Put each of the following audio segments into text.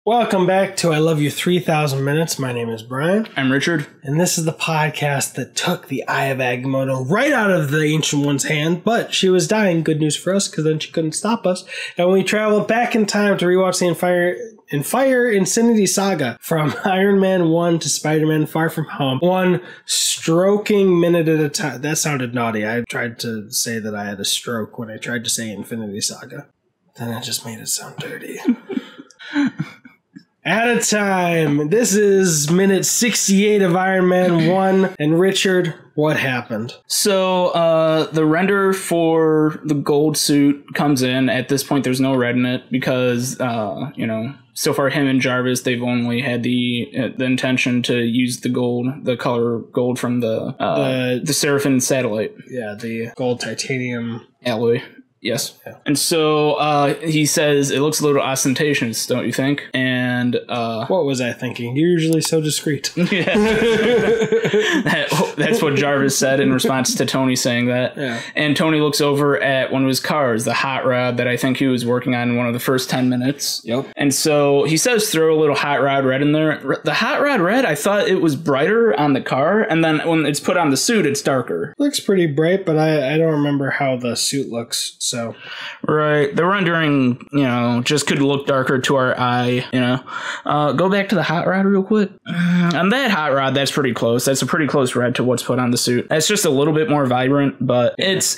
Welcome back to I Love You 3000 Minutes. My name is Brian. I'm Richard. And this is the podcast that took the Eye of Agamotto right out of the Ancient One's hand, but she was dying. Good news for us, because then she couldn't stop us. And we traveled back in time to rewatch the Infinity Saga from Iron Man 1 to Spider-Man Far From Home. One stroking minute at a time. That sounded naughty. I tried to say that I had a stroke when I tried to say Infinity Saga. Then I just made it sound dirty. At a time. This is minute 68 of Iron Man 1. And Richard, what happened? So, the render for the gold suit comes in. At this point, there's no red in it because, so far him and Jarvis, they've only had the intention to use the color gold from the Seraphim satellite. Yeah, the gold titanium alloy. Yes. Yeah. And so he says it looks a little ostentatious, don't you think? And what was I thinking? You're usually so discreet. Yeah. That's what Jarvis said in response to Tony saying that. Yeah. And Tony looks over at one of his cars, the hot rod that I think he was working on in one of the first 10 minutes. Yep. And so he says throw a little hot rod red in there. The hot rod red, I thought it was brighter on the car, and then when it's put on the suit, it's darker. Looks pretty bright, but I don't remember how the suit looks. So, right, the rendering, just could look darker to our eye. Go back to the hot rod real quick. On that hot rod, that's pretty close. That's a pretty close red to what's put on the suit. It's just a little bit more vibrant, but it's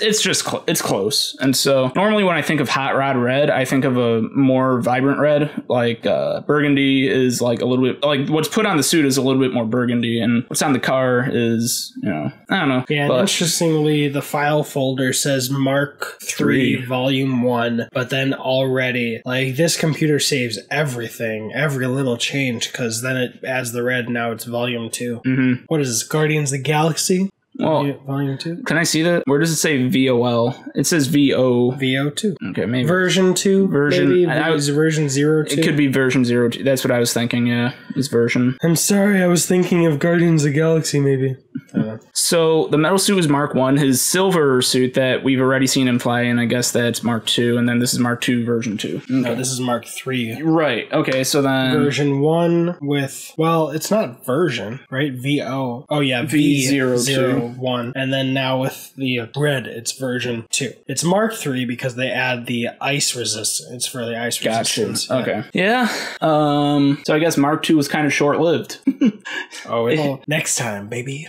close. And so normally when I think of hot rod red, I think of a more vibrant red. Like burgundy is like a little bit like what's put on the suit is a little bit more burgundy, and what's on the car is I don't know. Yeah, and interestingly, the file folder says Mark 3 Volume 1, but then already, like, this computer saves everything, every little change, because then it adds the red, now it's Volume 2. Mm-hmm. What is this, Guardians of the Galaxy? Well, Volume 2? Can I see that? Where does it say VOL? It says VO. VO2. Okay, maybe. Version 2? Maybe? Is it version 02? It could be version 02. That's what I was thinking, yeah. Is version. I'm sorry, I was thinking of Guardians of the Galaxy, maybe. So, the metal suit was Mark 1. His silver suit that we've already seen him fly in, I guess that's Mark 2. And then this is Mark 2 version 2. Okay. No, this is Mark 3. Right, okay, so then... Version 1 with... Well, it's not version, right? VO. Oh, yeah, V01. And then now with the red, it's version 2. It's Mark 3 because they add the ice resistance. It's for the ice resistance. Yeah. Okay. Yeah. So I guess Mark 2 was kind of short-lived. Next time, baby.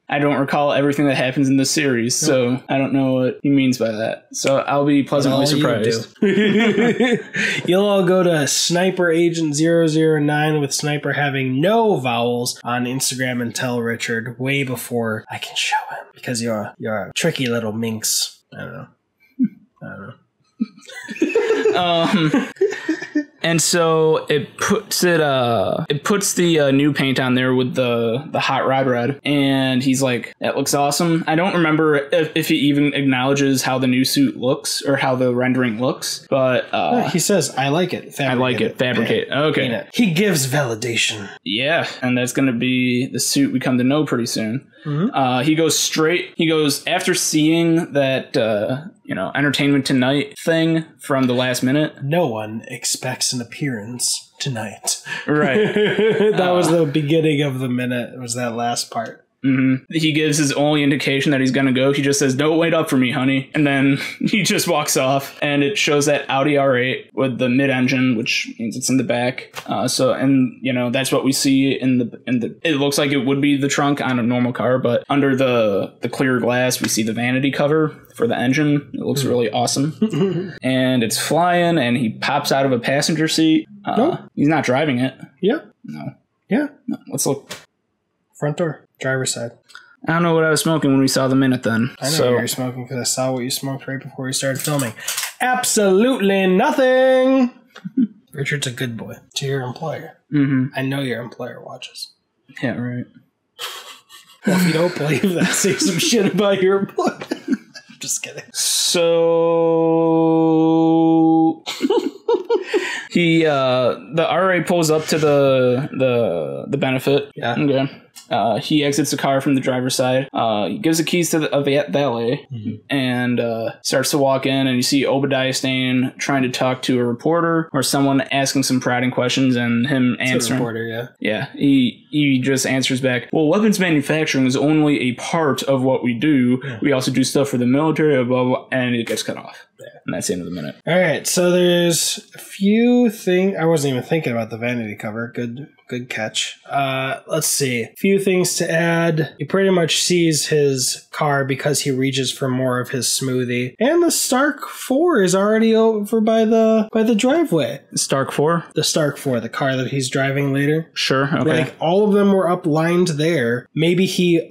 I don't recall everything that happens in this series, so I don't know what he means by that. So I'll be pleasantly surprised. You'll all go to Sniper Agent 009 with Sniper having no vowels on Instagram and tell Richard way before I can show him, because you're a tricky little minx. I don't know. And so it puts the new paint on there with the hot rod red, and he's like, that looks awesome. I don't remember if he even acknowledges how the new suit looks or how the rendering looks, but he says, I like it. Fabricate. Okay. He gives validation. Yeah, and that's going to be the suit we come to know pretty soon. Mm-hmm. He goes after seeing that Entertainment Tonight thing from the last minute. No one expects an appearance tonight. Right. That was the beginning of the minute. It was that last part. Mm-hmm. He gives his only indication that he's going to go. He just says, don't wait up for me, honey. And then he just walks off, and it shows that Audi R8 with the mid-engine, which means it's in the back. That's what we see in the it looks like it would be the trunk on a normal car, but under the clear glass, we see the vanity cover for the engine. It looks really awesome. And it's flying, and he pops out of a passenger seat. Nope. He's not driving it. Yeah. No. Yeah. No. Let's look. Front door. Driver's side. I don't know what I was smoking when we saw the minute then. I know you were smoking because I saw what you smoked right before we started filming. Absolutely nothing! Richard's a good boy to your employer. Mm-hmm. I know your employer watches. Yeah, right. Well, if you don't believe that, say some shit about your employer. Just kidding. So... the RA pulls up to the benefit. Yeah. Okay. He exits the car from the driver's side. He gives the keys to the valet and starts to walk in, and you see Obadiah Stane trying to talk to a reporter or someone asking some prodding questions, and him answering. Reporter, yeah. Yeah, he just answers back, well, weapons manufacturing is only a part of what we do. Yeah. We also do stuff for the military, blah, blah, and it gets cut off. Yeah. And that's the end of the minute. All right, so there's a few things. I wasn't even thinking about the vanity cover. Good catch. Let's see. A few things to add. He pretty much sees his car because he reaches for more of his smoothie. And the Stark 4 is already over by the driveway. Stark 4? The Stark 4, the car that he's driving later. Sure, okay. Like, all of them were uplined there. Maybe he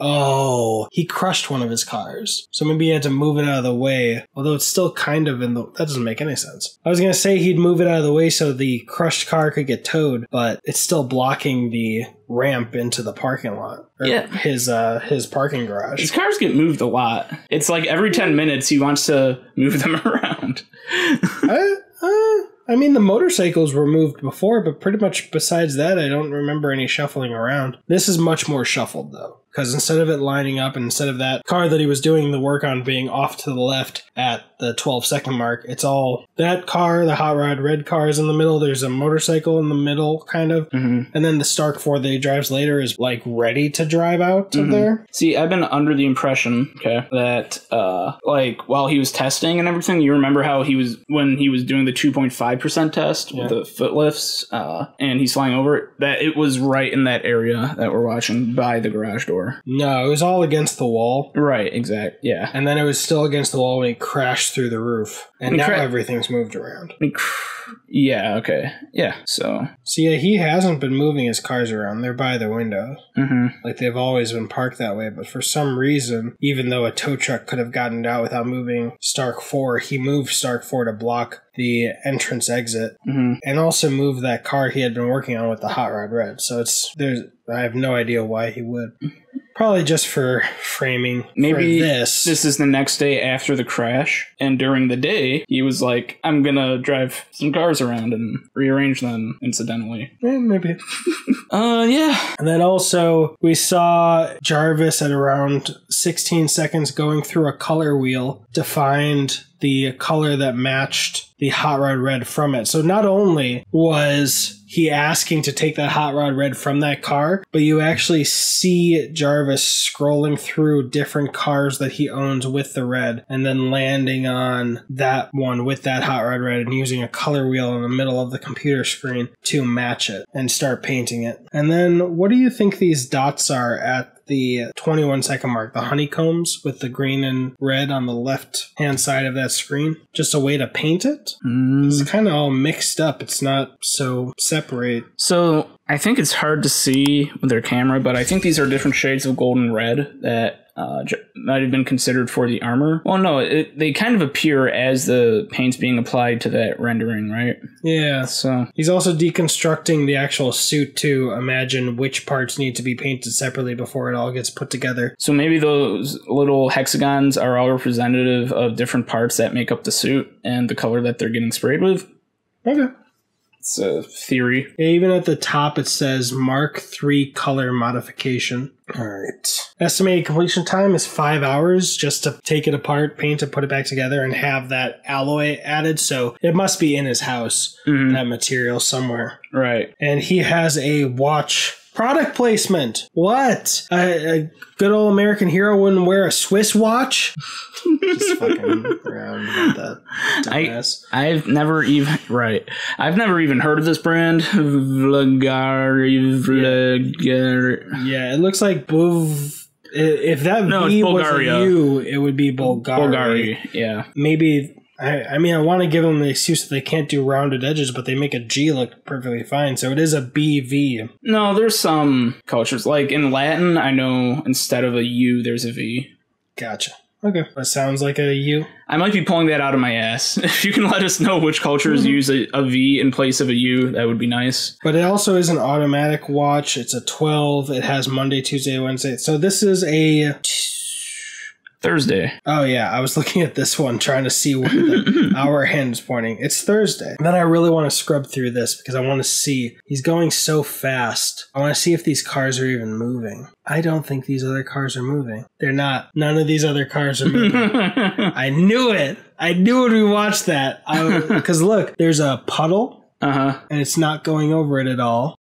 crushed one of his cars. So maybe he had to move it out of the way. Although it's still kind of that doesn't make any sense. I was going to say he'd move it out of the way so the crushed car could get towed, but it's still blocking the ramp into the parking lot. Yeah. His parking garage. His cars get moved a lot. It's like every 10 minutes he wants to move them around. I mean, the motorcycles were moved before, but pretty much besides that, I don't remember any shuffling around. This is much more shuffled, though. Because instead of it lining up, and instead of that car that he was doing the work on being off to the left at the 12-second mark, it's all that car, the hot rod red car is in the middle, there's a motorcycle in the middle, kind of, and then the Stark 4 that he drives later is, like, ready to drive out to there. See, I've been under the impression, that, like, while he was testing and everything, you remember how when he was doing the 2.5% test with the foot lifts, and he's flying over it, that it was right in that area that we're watching by the garage door. No, it was all against the wall. Right, exact, yeah. And then it was still against the wall when he crashed through the roof. And now everything's moved around. Yeah, okay. Yeah, so yeah, he hasn't been moving his cars around. They're by the windows. Like, they've always been parked that way. But for some reason, even though a tow truck could have gotten out without moving Stark 4, he moved Stark 4 to block the entrance exit. And also moved that car he had been working on with the hot rod red. So I have no idea why he would. Probably just for framing. Maybe for this is the next day after the crash, and during the day, he was like, I'm gonna drive some cars around and rearrange them incidentally. Maybe. Yeah. And then also, we saw Jarvis at around 16 seconds going through a color wheel to find the color that matched the hot rod red from it. So not only was he asking to take that hot rod red from that car, but you actually see Jarvis scrolling through different cars that he owns with the red and then landing on that one with that hot rod red and using a color wheel in the middle of the computer screen to match it and start painting it. And then what do you think these dots are at the 21-second mark, the honeycombs with the green and red on the left-hand side of that screen? Just a way to paint it? It's kind of all mixed up. It's not so separate. So I think it's hard to see with their camera, but I think these are different shades of golden red that might have been considered for the armor. Well, no, they kind of appear as the paint's being applied to that rendering, right? Yeah. So he's also deconstructing the actual suit to imagine which parts need to be painted separately before it all gets put together. So maybe those little hexagons are all representative of different parts that make up the suit and the color that they're getting sprayed with. Okay. It's a theory. Yeah, even at the top it says Mark III color modification. Alright. Estimated completion time is 5 hours just to take it apart, paint it, put it back together, and have that alloy added. So it must be in his house, that material somewhere. Right. And he has a watch. Product placement. What? A good old American hero wouldn't wear a Swiss watch? Just fucking around about that. Dumbass. I've never even heard of this brand. Yeah, it looks like if that V was a U, it would be Bulgari. Yeah. Maybe. I mean, I want to give them the excuse that they can't do rounded edges, but they make a G look perfectly fine, so it is a BV. No, there's some cultures. Like in Latin, I know instead of a U, there's a V. Gotcha. Okay. That sounds like a U. I might be pulling that out of my ass. If you can let us know which cultures use a V in place of a U, that would be nice. But it also is an automatic watch. It's a 12. It has Monday, Tuesday, Wednesday. So this is a Thursday. Oh, yeah. I was looking at this one, trying to see where the hour hand is pointing. It's Thursday. And then I really want to scrub through this because I want to see. He's going so fast. I want to see if these cars are even moving. I don't think these other cars are moving. They're not. None of these other cars are moving. I knew it. I knew when we watched that. Because look, there's a puddle. And it's not going over it at all.